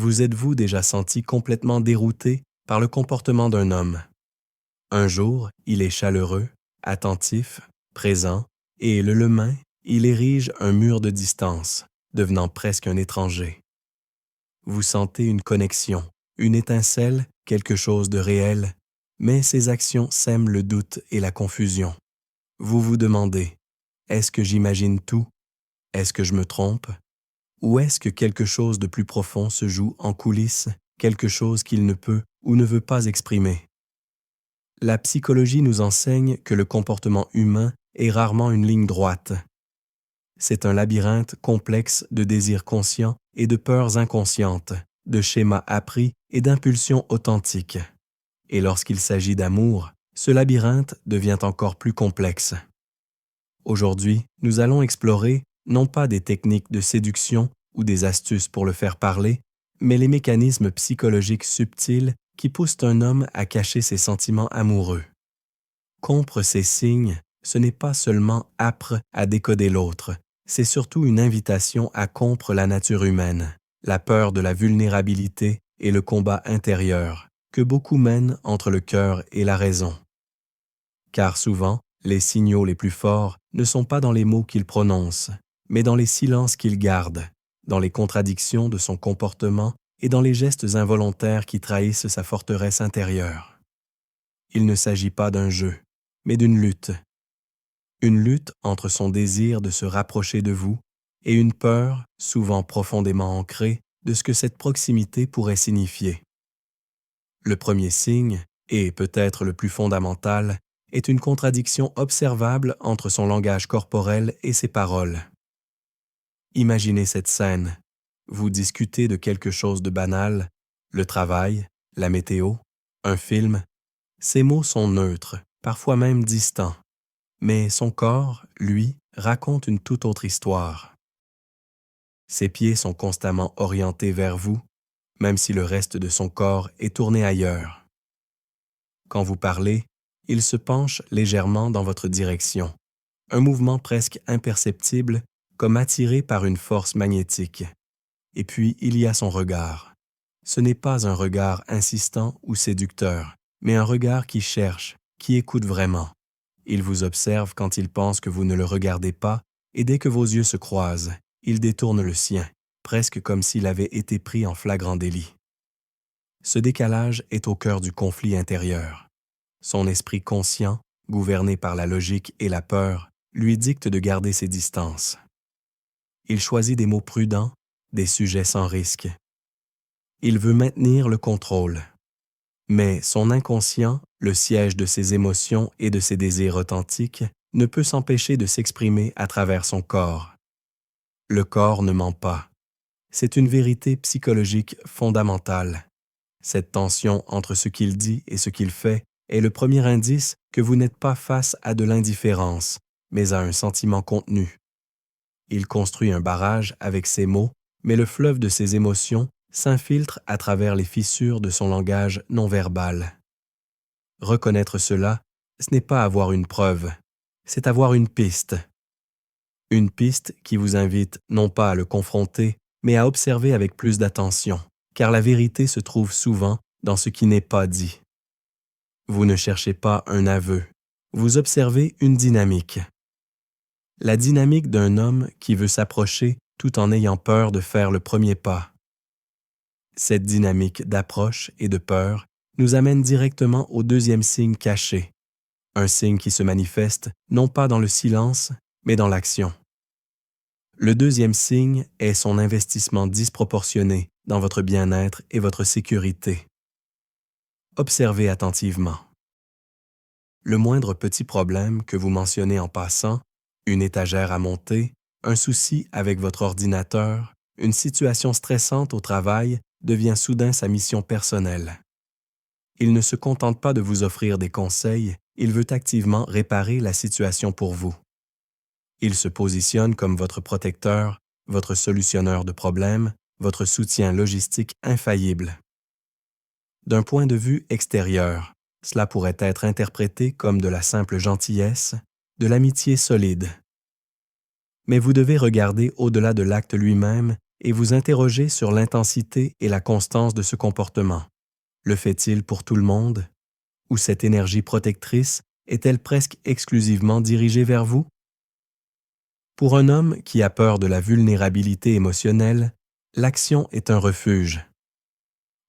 Vous êtes-vous déjà senti complètement dérouté par le comportement d'un homme? Un jour, il est chaleureux, attentif, présent, et le lendemain, il érige un mur de distance, devenant presque un étranger. Vous sentez une connexion, une étincelle, quelque chose de réel, mais ses actions sèment le doute et la confusion. Vous vous demandez, est-ce que j'imagine tout? Est-ce que je me trompe? Ou est-ce que quelque chose de plus profond se joue en coulisses, quelque chose qu'il ne peut ou ne veut pas exprimer? La psychologie nous enseigne que le comportement humain est rarement une ligne droite. C'est un labyrinthe complexe de désirs conscients et de peurs inconscientes, de schémas appris et d'impulsions authentiques. Et lorsqu'il s'agit d'amour, ce labyrinthe devient encore plus complexe. Aujourd'hui, nous allons explorer non pas des techniques de séduction ou des astuces pour le faire parler, mais les mécanismes psychologiques subtils qui poussent un homme à cacher ses sentiments amoureux. Compre ces signes, ce n'est pas seulement âpre à décoder l'autre, c'est surtout une invitation à compre la nature humaine, la peur de la vulnérabilité et le combat intérieur que beaucoup mènent entre le cœur et la raison. Car souvent, les signaux les plus forts ne sont pas dans les mots qu'il prononce, mais dans les silences qu'il garde, dans les contradictions de son comportement et dans les gestes involontaires qui trahissent sa forteresse intérieure. Il ne s'agit pas d'un jeu, mais d'une lutte. Une lutte entre son désir de se rapprocher de vous et une peur, souvent profondément ancrée, de ce que cette proximité pourrait signifier. Le premier signe, et peut-être le plus fondamental, est une contradiction observable entre son langage corporel et ses paroles. Imaginez cette scène. Vous discutez de quelque chose de banal, le travail, la météo, un film. Ces mots sont neutres, parfois même distants. Mais son corps, lui, raconte une toute autre histoire. Ses pieds sont constamment orientés vers vous, même si le reste de son corps est tourné ailleurs. Quand vous parlez, il se penche légèrement dans votre direction, un mouvement presque imperceptible, comme attiré par une force magnétique. Et puis il y a son regard. Ce n'est pas un regard insistant ou séducteur, mais un regard qui cherche, qui écoute vraiment. Il vous observe quand il pense que vous ne le regardez pas, et dès que vos yeux se croisent, il détourne le sien, presque comme s'il avait été pris en flagrant délit. Ce décalage est au cœur du conflit intérieur. Son esprit conscient, gouverné par la logique et la peur, lui dicte de garder ses distances. Il choisit des mots prudents, des sujets sans risque. Il veut maintenir le contrôle. Mais son inconscient, le siège de ses émotions et de ses désirs authentiques, ne peut s'empêcher de s'exprimer à travers son corps. Le corps ne ment pas. C'est une vérité psychologique fondamentale. Cette tension entre ce qu'il dit et ce qu'il fait est le premier indice que vous n'êtes pas face à de l'indifférence, mais à un sentiment contenu. Il construit un barrage avec ses mots, mais le fleuve de ses émotions s'infiltre à travers les fissures de son langage non verbal. Reconnaître cela, ce n'est pas avoir une preuve, c'est avoir une piste. Une piste qui vous invite non pas à le confronter, mais à observer avec plus d'attention, car la vérité se trouve souvent dans ce qui n'est pas dit. Vous ne cherchez pas un aveu, vous observez une dynamique. La dynamique d'un homme qui veut s'approcher tout en ayant peur de faire le premier pas. Cette dynamique d'approche et de peur nous amène directement au deuxième signe caché, un signe qui se manifeste non pas dans le silence, mais dans l'action. Le deuxième signe est son investissement disproportionné dans votre bien-être et votre sécurité. Observez attentivement. Le moindre petit problème que vous mentionnez en passant, une étagère à monter, un souci avec votre ordinateur, une situation stressante au travail devient soudain sa mission personnelle. Il ne se contente pas de vous offrir des conseils, il veut activement réparer la situation pour vous. Il se positionne comme votre protecteur, votre solutionneur de problèmes, votre soutien logistique infaillible. D'un point de vue extérieur, cela pourrait être interprété comme de la simple gentillesse, de l'amitié solide. Mais vous devez regarder au-delà de l'acte lui-même et vous interrogez sur l'intensité et la constance de ce comportement. Le fait-il pour tout le monde? Ou cette énergie protectrice est-elle presque exclusivement dirigée vers vous? Pour un homme qui a peur de la vulnérabilité émotionnelle, l'action est un refuge.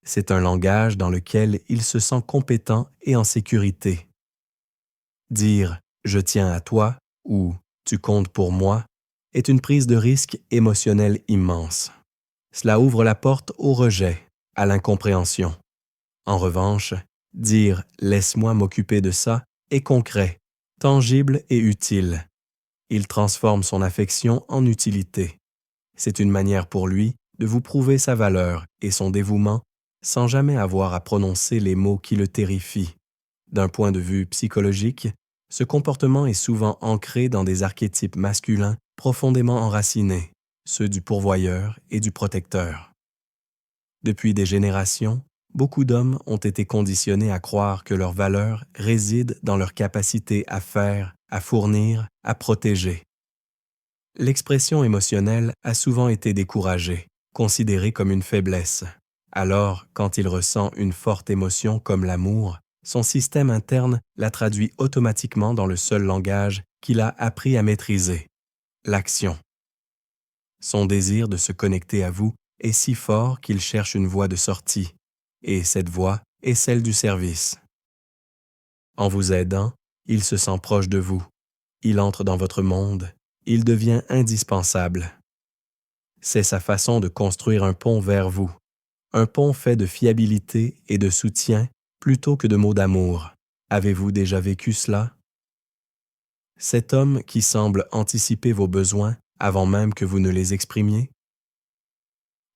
C'est un langage dans lequel il se sent compétent et en sécurité. Dire « je tiens à toi » ou « tu comptes pour moi » est une prise de risque émotionnel immense. Cela ouvre la porte au rejet, à l'incompréhension. En revanche, dire « laisse-moi m'occuper de ça » est concret, tangible et utile. Il transforme son affection en utilité. C'est une manière pour lui de vous prouver sa valeur et son dévouement sans jamais avoir à prononcer les mots qui le terrifient. D'un point de vue psychologique, ce comportement est souvent ancré dans des archétypes masculins profondément enracinés, ceux du pourvoyeur et du protecteur. Depuis des générations, beaucoup d'hommes ont été conditionnés à croire que leur valeur réside dans leur capacité à faire, à fournir, à protéger. L'expression émotionnelle a souvent été découragée, considérée comme une faiblesse. Alors, quand il ressent une forte émotion comme l'amour, son système interne la traduit automatiquement dans le seul langage qu'il a appris à maîtriser, l'action. Son désir de se connecter à vous est si fort qu'il cherche une voie de sortie, et cette voie est celle du service. En vous aidant, il se sent proche de vous, il entre dans votre monde, il devient indispensable. C'est sa façon de construire un pont vers vous, un pont fait de fiabilité et de soutien plutôt que de mots d'amour. Avez-vous déjà vécu cela? Cet homme qui semble anticiper vos besoins avant même que vous ne les exprimiez?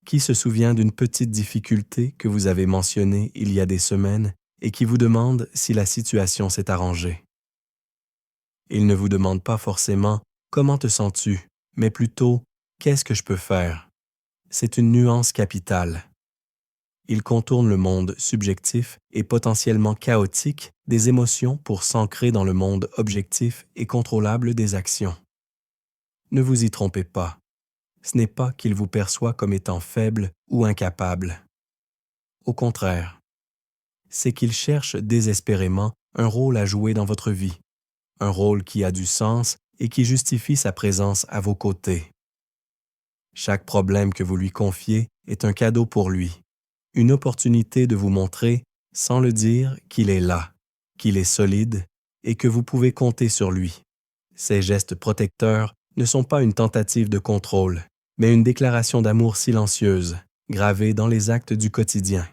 Qui se souvient d'une petite difficulté que vous avez mentionnée il y a des semaines et qui vous demande si la situation s'est arrangée? Il ne vous demande pas forcément « Comment te sens-tu ?», mais plutôt « Qu'est-ce que je peux faire ?» C'est une nuance capitale. Il contourne le monde subjectif et potentiellement chaotique des émotions pour s'ancrer dans le monde objectif et contrôlable des actions. Ne vous y trompez pas. Ce n'est pas qu'il vous perçoit comme étant faible ou incapable. Au contraire, c'est qu'il cherche désespérément un rôle à jouer dans votre vie, un rôle qui a du sens et qui justifie sa présence à vos côtés. Chaque problème que vous lui confiez est un cadeau pour lui, une opportunité de vous montrer, sans le dire, qu'il est là, qu'il est solide et que vous pouvez compter sur lui. Ces gestes protecteurs ne sont pas une tentative de contrôle, mais une déclaration d'amour silencieuse, gravée dans les actes du quotidien.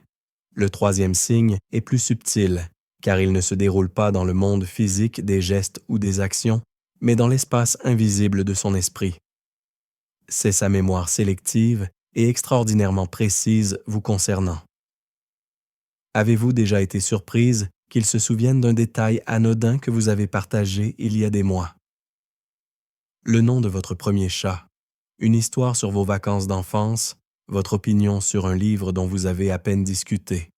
Le troisième signe est plus subtil, car il ne se déroule pas dans le monde physique des gestes ou des actions, mais dans l'espace invisible de son esprit. C'est sa mémoire sélective et extraordinairement précise vous concernant. Avez-vous déjà été surprise qu'il se souvienne d'un détail anodin que vous avez partagé il y a des mois? Le nom de votre premier chat, une histoire sur vos vacances d'enfance, votre opinion sur un livre dont vous avez à peine discuté.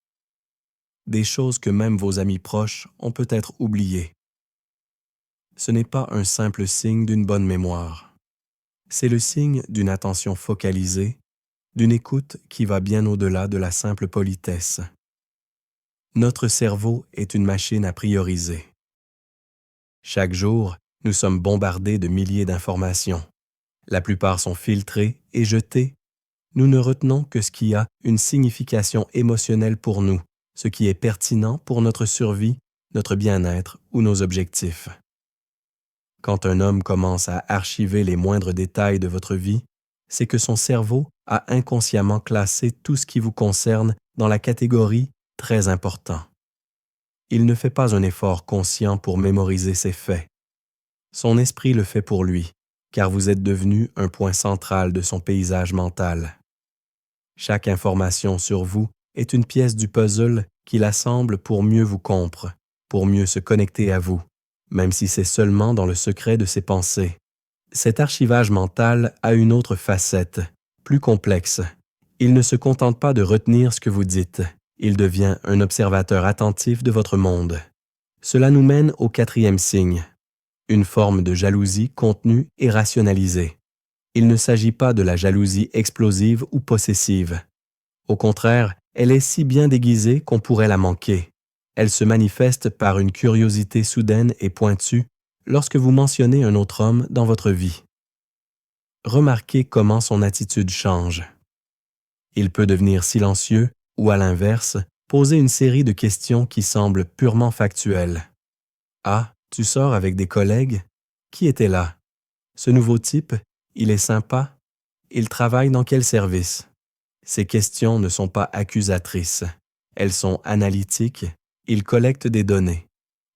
Des choses que même vos amis proches ont peut-être oubliées. Ce n'est pas un simple signe d'une bonne mémoire. C'est le signe d'une attention focalisée, d'une écoute qui va bien au-delà de la simple politesse. Notre cerveau est une machine à prioriser. Chaque jour, nous sommes bombardés de milliers d'informations. La plupart sont filtrées et jetées. Nous ne retenons que ce qui a une signification émotionnelle pour nous, ce qui est pertinent pour notre survie, notre bien-être ou nos objectifs. Quand un homme commence à archiver les moindres détails de votre vie, c'est que son cerveau a inconsciemment classé tout ce qui vous concerne dans la catégorie « très important ». Il ne fait pas un effort conscient pour mémoriser ces faits. Son esprit le fait pour lui, car vous êtes devenu un point central de son paysage mental. Chaque information sur vous est une pièce du puzzle qu'il assemble pour mieux vous comprendre, pour mieux se connecter à vous, même si c'est seulement dans le secret de ses pensées. Cet archivage mental a une autre facette, plus complexe. Il ne se contente pas de retenir ce que vous dites, il devient un observateur attentif de votre monde. Cela nous mène au quatrième signe, une forme de jalousie contenue et rationalisée. Il ne s'agit pas de la jalousie explosive ou possessive. Au contraire, elle est si bien déguisée qu'on pourrait la manquer. Elle se manifeste par une curiosité soudaine et pointue lorsque vous mentionnez un autre homme dans votre vie. Remarquez comment son attitude change. Il peut devenir silencieux ou, à l'inverse, poser une série de questions qui semblent purement factuelles. « Ah, tu sors avec des collègues? Qui était là? Ce nouveau type, il est sympa? Il travaille dans quel service? » Ces questions ne sont pas accusatrices. Elles sont analytiques. Il collecte des données.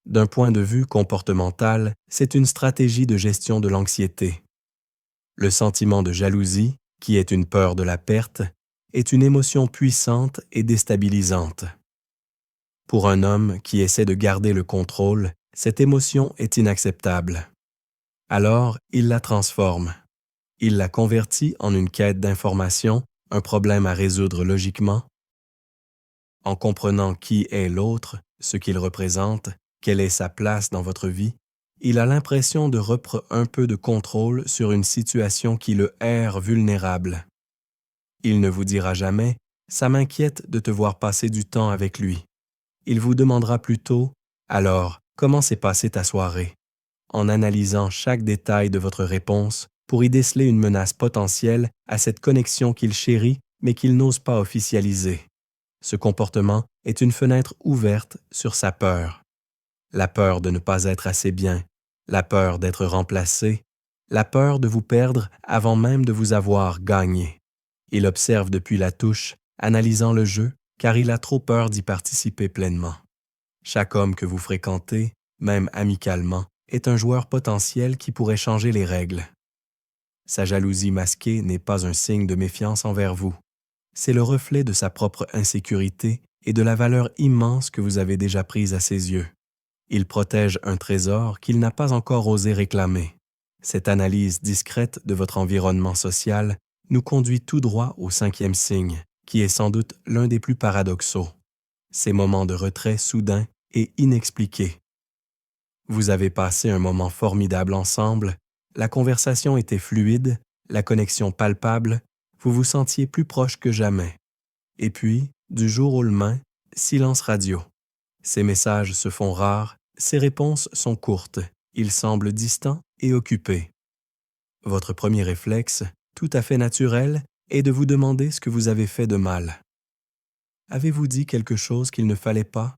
D'un point de vue comportemental, c'est une stratégie de gestion de l'anxiété. Le sentiment de jalousie, qui est une peur de la perte, est une émotion puissante et déstabilisante. Pour un homme qui essaie de garder le contrôle, cette émotion est inacceptable. Alors, il la transforme. Il la convertit en une quête d'information, un problème à résoudre logiquement. En comprenant qui est l'autre, ce qu'il représente, quelle est sa place dans votre vie, il a l'impression de reprendre un peu de contrôle sur une situation qui le erre vulnérable. Il ne vous dira jamais « ça m'inquiète de te voir passer du temps avec lui ». Il vous demandera plutôt « alors, comment s'est passée ta soirée ?» en analysant chaque détail de votre réponse pour y déceler une menace potentielle à cette connexion qu'il chérit mais qu'il n'ose pas officialiser. Ce comportement est une fenêtre ouverte sur sa peur. La peur de ne pas être assez bien, la peur d'être remplacé, la peur de vous perdre avant même de vous avoir gagné. Il observe depuis la touche, analysant le jeu, car il a trop peur d'y participer pleinement. Chaque homme que vous fréquentez, même amicalement, est un joueur potentiel qui pourrait changer les règles. Sa jalousie masquée n'est pas un signe de méfiance envers vous. C'est le reflet de sa propre insécurité et de la valeur immense que vous avez déjà prise à ses yeux. Il protège un trésor qu'il n'a pas encore osé réclamer. Cette analyse discrète de votre environnement social nous conduit tout droit au 5e signe, qui est sans doute l'un des plus paradoxaux. Ces moments de retrait soudains et inexpliqués. Vous avez passé un moment formidable ensemble, la conversation était fluide, la connexion palpable, vous vous sentiez plus proche que jamais. Et puis, du jour au lendemain, silence radio. Ces messages se font rares, ces réponses sont courtes, ils semblent distants et occupés. Votre premier réflexe, tout à fait naturel, est de vous demander ce que vous avez fait de mal. Avez-vous dit quelque chose qu'il ne fallait pas?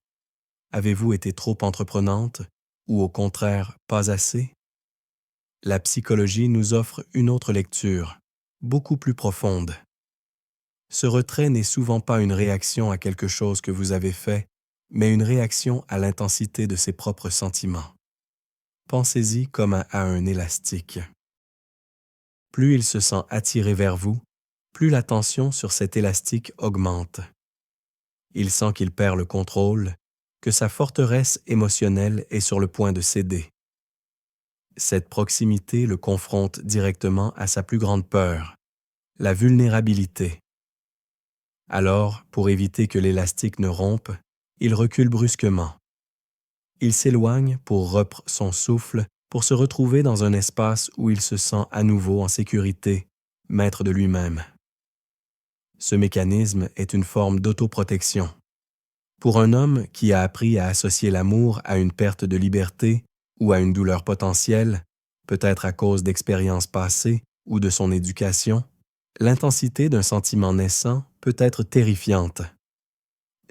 Avez-vous été trop entreprenante ou au contraire pas assez? La psychologie nous offre une autre lecture, beaucoup plus profonde. Ce retrait n'est souvent pas une réaction à quelque chose que vous avez fait, mais une réaction à l'intensité de ses propres sentiments. Pensez-y comme à un élastique. Plus il se sent attiré vers vous, plus la tension sur cet élastique augmente. Il sent qu'il perd le contrôle, que sa forteresse émotionnelle est sur le point de céder. Cette proximité le confronte directement à sa plus grande peur, la vulnérabilité. Alors, pour éviter que l'élastique ne rompe, il recule brusquement. Il s'éloigne pour reprendre son souffle, pour se retrouver dans un espace où il se sent à nouveau en sécurité, maître de lui-même. Ce mécanisme est une forme d'autoprotection. Pour un homme qui a appris à associer l'amour à une perte de liberté ou à une douleur potentielle, peut-être à cause d'expériences passées ou de son éducation, l'intensité d'un sentiment naissant peut être terrifiante.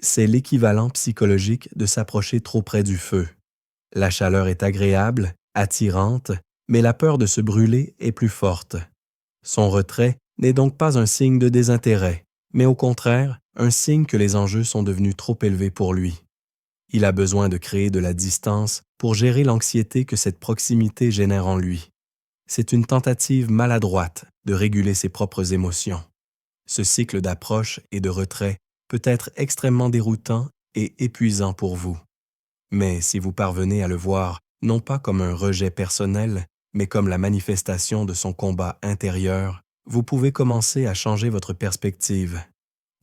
C'est l'équivalent psychologique de s'approcher trop près du feu. La chaleur est agréable, attirante, mais la peur de se brûler est plus forte. Son retrait n'est donc pas un signe de désintérêt, mais au contraire, un signe que les enjeux sont devenus trop élevés pour lui. Il a besoin de créer de la distance pour gérer l'anxiété que cette proximité génère en lui. C'est une tentative maladroite de réguler ses propres émotions. Ce cycle d'approche et de retrait peut être extrêmement déroutant et épuisant pour vous. Mais si vous parvenez à le voir non pas comme un rejet personnel, mais comme la manifestation de son combat intérieur, vous pouvez commencer à changer votre perspective.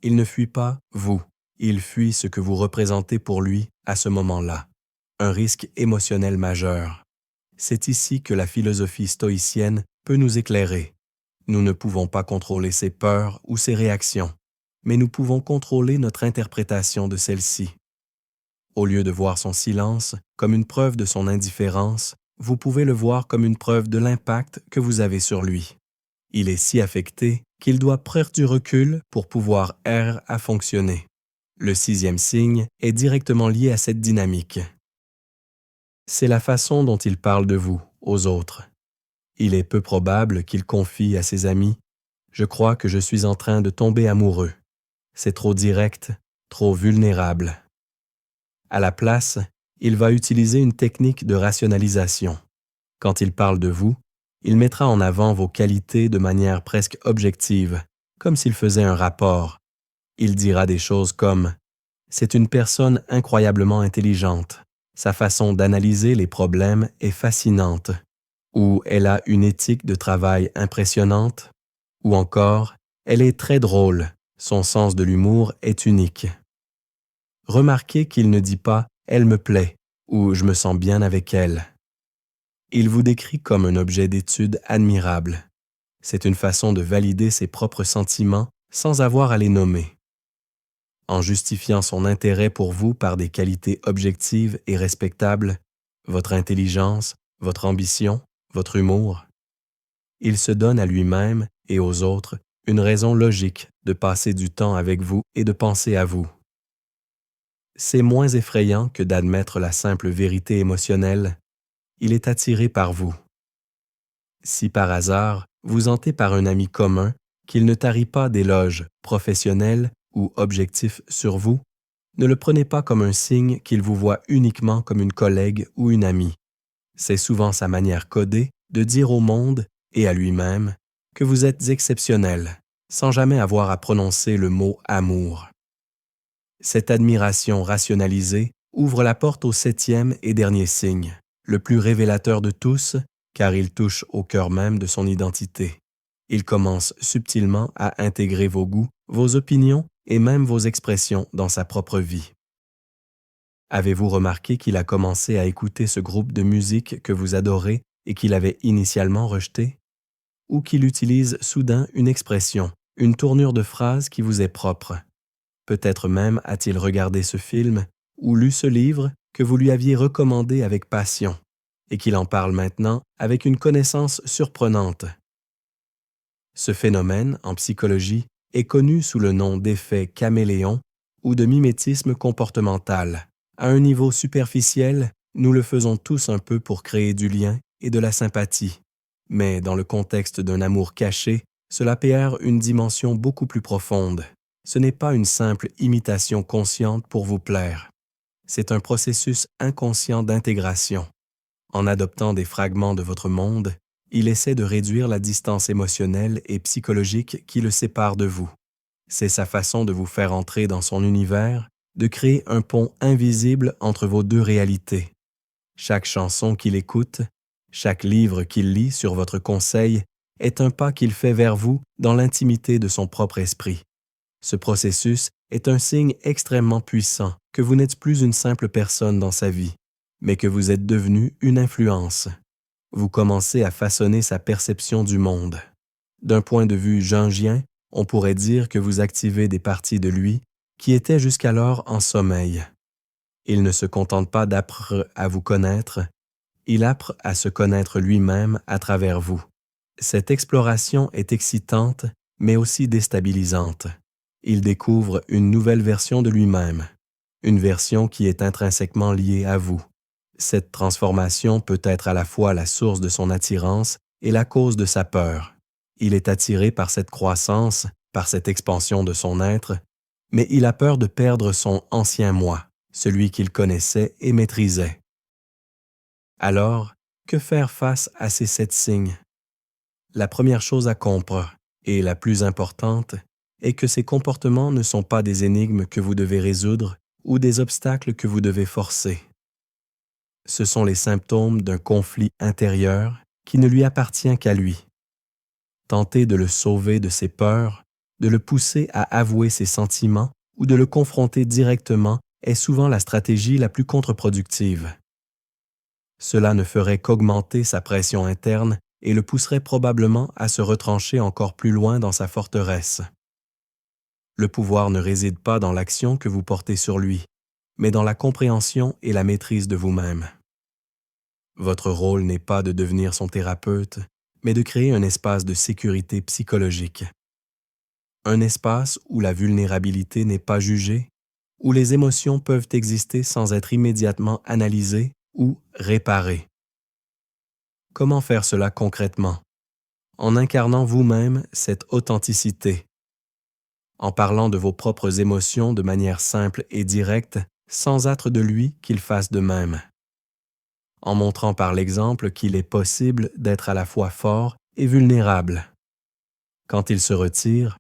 Il ne fuit pas vous, il fuit ce que vous représentez pour lui à ce moment-là. Un risque émotionnel majeur. C'est ici que la philosophie stoïcienne peut nous éclairer. Nous ne pouvons pas contrôler ses peurs ou ses réactions, mais nous pouvons contrôler notre interprétation de celles-ci. Au lieu de voir son silence comme une preuve de son indifférence, vous pouvez le voir comme une preuve de l'impact que vous avez sur lui. Il est si affecté qu'il doit prendre du recul pour pouvoir à fonctionner. Le 6e signe est directement lié à cette dynamique. C'est la façon dont il parle de vous aux autres. Il est peu probable qu'il confie à ses amis « Je crois que je suis en train de tomber amoureux ». C'est trop direct, trop vulnérable. À la place, il va utiliser une technique de rationalisation. Quand il parle de vous, il mettra en avant vos qualités de manière presque objective, comme s'il faisait un rapport. Il dira des choses comme « C'est une personne incroyablement intelligente. Sa façon d'analyser les problèmes est fascinante. » Ou « Elle a une éthique de travail impressionnante. » Ou encore « Elle est très drôle. Son sens de l'humour est unique. » Remarquez qu'il ne dit pas « Elle me plaît » ou « Je me sens bien avec elle ». Il vous décrit comme un objet d'étude admirable. C'est une façon de valider ses propres sentiments sans avoir à les nommer. En justifiant son intérêt pour vous par des qualités objectives et respectables, votre intelligence, votre ambition, votre humour, il se donne à lui-même et aux autres une raison logique de passer du temps avec vous et de penser à vous. C'est moins effrayant que d'admettre la simple vérité émotionnelle. Il est attiré par vous. Si par hasard, vous hantez par un ami commun, qu'il ne tarit pas d'éloges professionnels ou objectifs sur vous, ne le prenez pas comme un signe qu'il vous voit uniquement comme une collègue ou une amie. C'est souvent sa manière codée de dire au monde et à lui-même que vous êtes exceptionnel, sans jamais avoir à prononcer le mot « amour ». Cette admiration rationalisée ouvre la porte au 7e et dernier signe, le plus révélateur de tous, car il touche au cœur même de son identité. Il commence subtilement à intégrer vos goûts, vos opinions et même vos expressions dans sa propre vie. Avez-vous remarqué qu'il a commencé à écouter ce groupe de musique que vous adorez et qu'il avait initialement rejeté? Ou qu'il utilise soudain une expression, une tournure de phrase qui vous est propre? Peut-être même a-t-il regardé ce film ou lu ce livre que vous lui aviez recommandé avec passion et qu'il en parle maintenant avec une connaissance surprenante. Ce phénomène, en psychologie, est connu sous le nom d'effet caméléon ou de mimétisme comportemental. À un niveau superficiel, nous le faisons tous un peu pour créer du lien et de la sympathie. Mais dans le contexte d'un amour caché, cela perd une dimension beaucoup plus profonde. Ce n'est pas une simple imitation consciente pour vous plaire. C'est un processus inconscient d'intégration. En adoptant des fragments de votre monde, il essaie de réduire la distance émotionnelle et psychologique qui le sépare de vous. C'est sa façon de vous faire entrer dans son univers, de créer un pont invisible entre vos deux réalités. Chaque chanson qu'il écoute, chaque livre qu'il lit sur votre conseil est un pas qu'il fait vers vous dans l'intimité de son propre esprit. Ce processus est un signe extrêmement puissant que vous n'êtes plus une simple personne dans sa vie, mais que vous êtes devenu une influence. Vous commencez à façonner sa perception du monde. D'un point de vue jungien, on pourrait dire que vous activez des parties de lui qui étaient jusqu'alors en sommeil. Il ne se contente pas d'apprendre à vous connaître, il apprend à se connaître lui-même à travers vous. Cette exploration est excitante, mais aussi déstabilisante. Il découvre une nouvelle version de lui-même, une version qui est intrinsèquement liée à vous. Cette transformation peut être à la fois la source de son attirance et la cause de sa peur. Il est attiré par cette croissance, par cette expansion de son être, mais il a peur de perdre son ancien moi, celui qu'il connaissait et maîtrisait. Alors, que faire face à ces 7 signes? La première chose à comprendre, et la plus importante, est que ces comportements ne sont pas des énigmes que vous devez résoudre ou des obstacles que vous devez forcer. Ce sont les symptômes d'un conflit intérieur qui ne lui appartient qu'à lui. Tenter de le sauver de ses peurs, de le pousser à avouer ses sentiments ou de le confronter directement est souvent la stratégie la plus contre-productive. Cela ne ferait qu'augmenter sa pression interne et le pousserait probablement à se retrancher encore plus loin dans sa forteresse. Le pouvoir ne réside pas dans l'action que vous portez sur lui, mais dans la compréhension et la maîtrise de vous-même. Votre rôle n'est pas de devenir son thérapeute, mais de créer un espace de sécurité psychologique. Un espace où la vulnérabilité n'est pas jugée, où les émotions peuvent exister sans être immédiatement analysées ou réparées. Comment faire cela concrètement? En incarnant vous-même cette authenticité, en parlant de vos propres émotions de manière simple et directe, sans attendre de lui qu'il fasse de même, en montrant par l'exemple qu'il est possible d'être à la fois fort et vulnérable. Quand il se retire,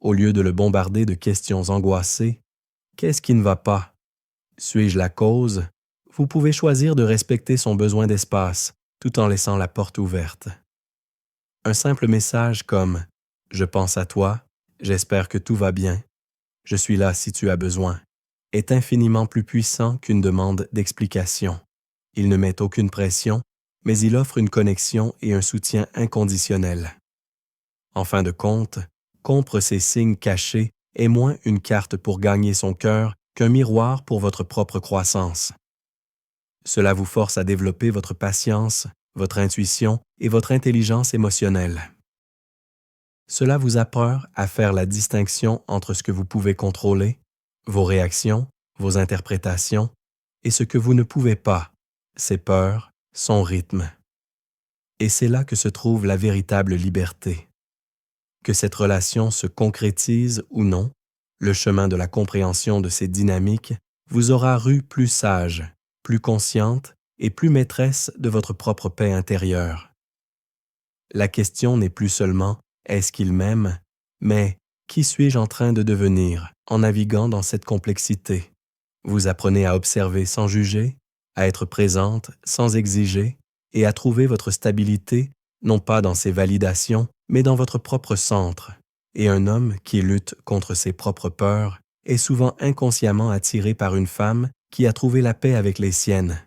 au lieu de le bombarder de questions angoissées, qu'est-ce qui ne va pas? Suis-je la cause? Vous pouvez choisir de respecter son besoin d'espace, tout en laissant la porte ouverte. Un simple message comme « Je pense à toi, j'espère que tout va bien, je suis là si tu as besoin » est infiniment plus puissant qu'une demande d'explication. Il ne met aucune pression, mais il offre une connexion et un soutien inconditionnel. En fin de compte, rompre ces signes cachés est moins une carte pour gagner son cœur qu'un miroir pour votre propre croissance. Cela vous force à développer votre patience, votre intuition et votre intelligence émotionnelle. Cela vous apprend à faire la distinction entre ce que vous pouvez contrôler, vos réactions, vos interprétations, et ce que vous ne pouvez pas, ses peurs, son rythme. Et c'est là que se trouve la véritable liberté. Que cette relation se concrétise ou non, le chemin de la compréhension de ces dynamiques vous aura rendu plus sage, plus consciente et plus maîtresse de votre propre paix intérieure. La question n'est plus seulement « est-ce qu'il m'aime ?», mais « qui suis-je en train de devenir en naviguant dans cette complexité ?» Vous apprenez à observer sans juger, à être présente sans exiger et à trouver votre stabilité non pas dans ses validations, mais dans votre propre centre. Et un homme qui lutte contre ses propres peurs est souvent inconsciemment attiré par une femme qui a trouvé la paix avec les siennes.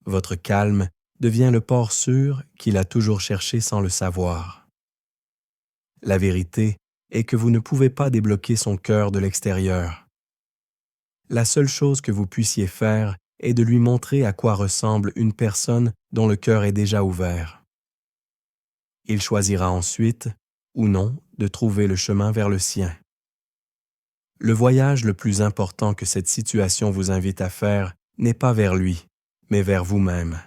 Votre calme devient le port sûr qu'il a toujours cherché sans le savoir. La vérité est que vous ne pouvez pas débloquer son cœur de l'extérieur. La seule chose que vous puissiez faire est de lui montrer à quoi ressemble une personne dont le cœur est déjà ouvert. Il choisira ensuite, ou non, de trouver le chemin vers le sien. Le voyage le plus important que cette situation vous invite à faire n'est pas vers lui, mais vers vous-même.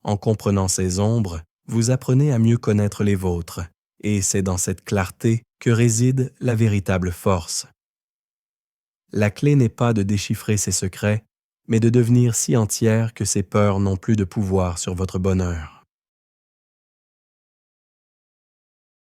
En comprenant ces ombres, vous apprenez à mieux connaître les vôtres, et c'est dans cette clarté que réside la véritable force. La clé n'est pas de déchiffrer ses secrets, mais de devenir si entière que ses peurs n'ont plus de pouvoir sur votre bonheur.